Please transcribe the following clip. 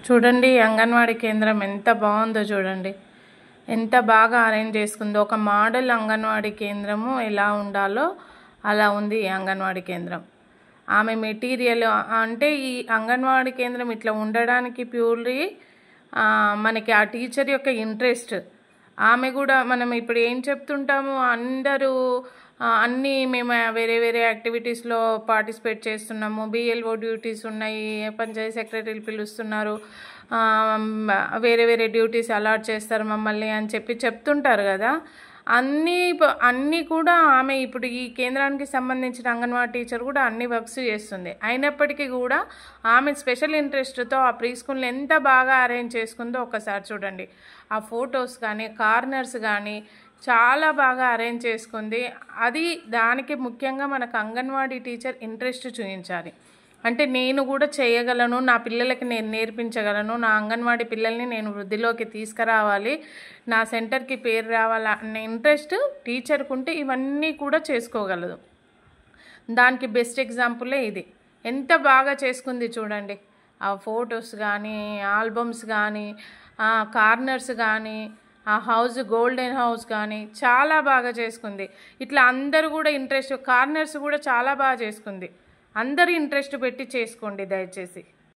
చూడండి అంగన్వాడీ కేంద్రం ఎంత బాగుందో చూడండి. ఎంత బాగా అరేంజ్ చేసుకుందో. ఒక మోడల్ అంగన్వాడీ కేంద్రము ఎలా ఉండాలో అలా ఉంది ఈ అంగన్వాడీ కేంద్రం. ఆమె మెటీరియల్ అంటే ఈ అంగన్వాడీ కేంద్రం ఇట్లా ఉండడానికి ప్యూర్లీ మనకి ఆ టీచర్ యొక్క ఇంట్రెస్ట్. ఆమె కూడా మనం ఇప్పుడు ఏం చెప్తుంటాము, అందరూ అన్నీ మేము వేరే వేరే యాక్టివిటీస్లో పార్టిసిపేట్ చేస్తున్నాము, బిఎల్ఓ డ్యూటీస్ ఉన్నాయి, పంచాయతీ సెక్రటరీలు పిలుస్తున్నారు, వేరే వేరే డ్యూటీస్ అలాట్ చేస్తారు మమ్మల్ని అని చెప్తుంటారు కదా. అన్నీ కూడా ఆమె ఇప్పుడు ఈ కేంద్రానికి సంబంధించిన అంగన్వాడీ టీచర్ కూడా అన్ని వర్క్స్ చేస్తుంది. అయినప్పటికీ కూడా ఆమె స్పెషల్ ఇంట్రెస్ట్తో ఆ ప్రీ స్కూల్ని ఎంత బాగా అరేంజ్ చేసుకుందో ఒకసారి చూడండి. ఆ ఫొటోస్ కానీ కార్నర్స్ కానీ చాలా బాగా అరేంజ్ చేసుకుంది. దానికి ముఖ్యంగా మనకు అంగన్వాడీ టీచర్ ఇంట్రెస్ట్ చూపించాలి. అంటే నేను కూడా చేయగలను, నా పిల్లలకి నేను నేర్పించగలను, నా అంగన్వాడీ పిల్లల్ని నేను వృద్ధిలోకి తీసుకురావాలి, నా సెంటర్కి పేరు రావాలి అన్న ఇంట్రెస్ట్ టీచర్కు ఉంటే ఇవన్నీ కూడా చేసుకోగలదు. దానికి బెస్ట్ ఎగ్జాంపులే ఇది. ఎంత బాగా చేసుకుంది చూడండి. ఆ ఫొటోస్ కానీ, ఆల్బమ్స్ కానీ, కార్నర్స్ కానీ, ఆ హౌస్ గోల్డెన్ హౌస్ కానీ చాలా బాగా చేసుకుంది. ఇట్లా అందరూ కూడా కార్నర్స్ కూడా చాలా బాగా చేసుకుంది. అందరూ ఇంట్రెస్ట్ పెట్టి చేసుకోండి దయచేసి.